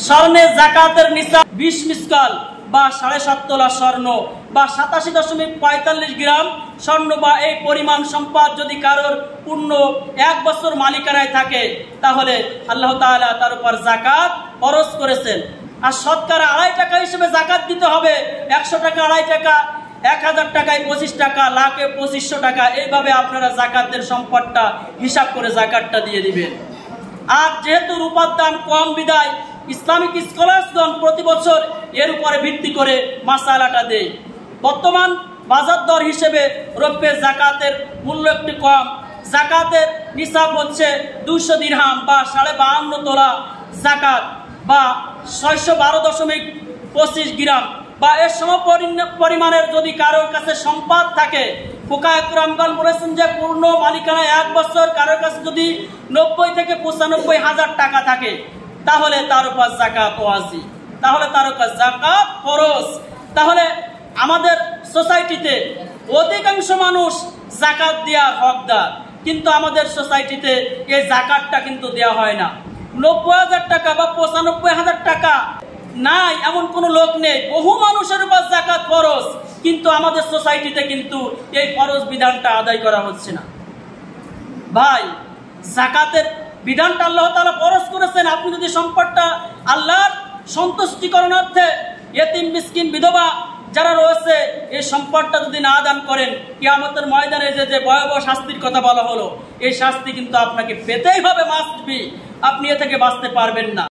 স্বর্ণে জাকাতের নিসাব 20 মিসকাল বা 7.5 তোলা স্বর্ণ বা 87.45 গ্রাম স্বর্ণ বা এই পরিমাণ সম্পদ যদি কারোর পূর্ণ 1 বছর মালিকানায় থাকে তাহলে আল্লাহ তাআলা তার উপর যাকাত ফরজ করেছেন। আর শতকরা 2.5 টাকা হিসেবে যাকাত দিতে হবে। 100 টাকা 2.5 টাকা, 1000 টাকায় 25 টাকা, লাখে 2500 টাকা, এইভাবে আপনারা যাকাতের সম্পদটা হিসাব করে যাকাতটা দিয়ে দিবেন। আর যেহেতু রূপার দাম কম বিদায় ইসলামিক স্কলারসগণ প্রতি বছর এর উপরে ভিত্তি করে মাসালাটা দেয়। বর্তমান বাজার দর হিসেবে রৌপ্যের যাকাতের মূল্য একটু কম। যাকাতের নিসাব হচ্ছে 200 দিরহাম বা 52.5 তোলা যাকাত বা 612.25 গ্রাম বা এর সম পরিমাণের যদি কারোর কাছে সম্পদ থাকে, ফুকাহা ইকরামগণ বলেছেন যে পূর্ণ মালিকানায় 1 বছর কারোর কাছে যদি 90 থেকে 95 হাজার টাকা থাকে তাহলে তার উপর যাকাত ওয়াজিব, তাহলে তার উপর যাকাত ফরজ। তাহলে আমাদের সোসাইটিতে অধিকাংশ মানুষ যাকাত দেওয়ার হকদার, কিন্তু আমাদের সোসাইটিতে এই যাকাতটা কিন্তু দেওয়া হয় না। 90,000 টাকা বা 95,000 টাকা নাই এমন কোনো লোক নেই। বহু মানুষের উপর যাকাত ফরজ, কিন্তু আমাদের সোসাইটিতে কিন্তু এই ফরজ বিধানটা আদায় করা হচ্ছে না। ভাই, যাকাতের বিধানটা আল্লাহ তাআলা ফরজ করেছেন। আপনি যদি সম্পদটা আল্লাহর সন্তুষ্টিকরণার্থে ইয়েতিম মিসকিন বিধবা যারা রয়েছে এই সম্পদটা যদি না দান করেন, কিয়ামতের ময়দানে যে ভয়াবহ শাস্তির কথা বলা হলো, এই শাস্তি কিন্তু আপনাকে পেতেই হবে, মাস্ট বি। আপনি এ থেকে বাঁচতে পারবেন না।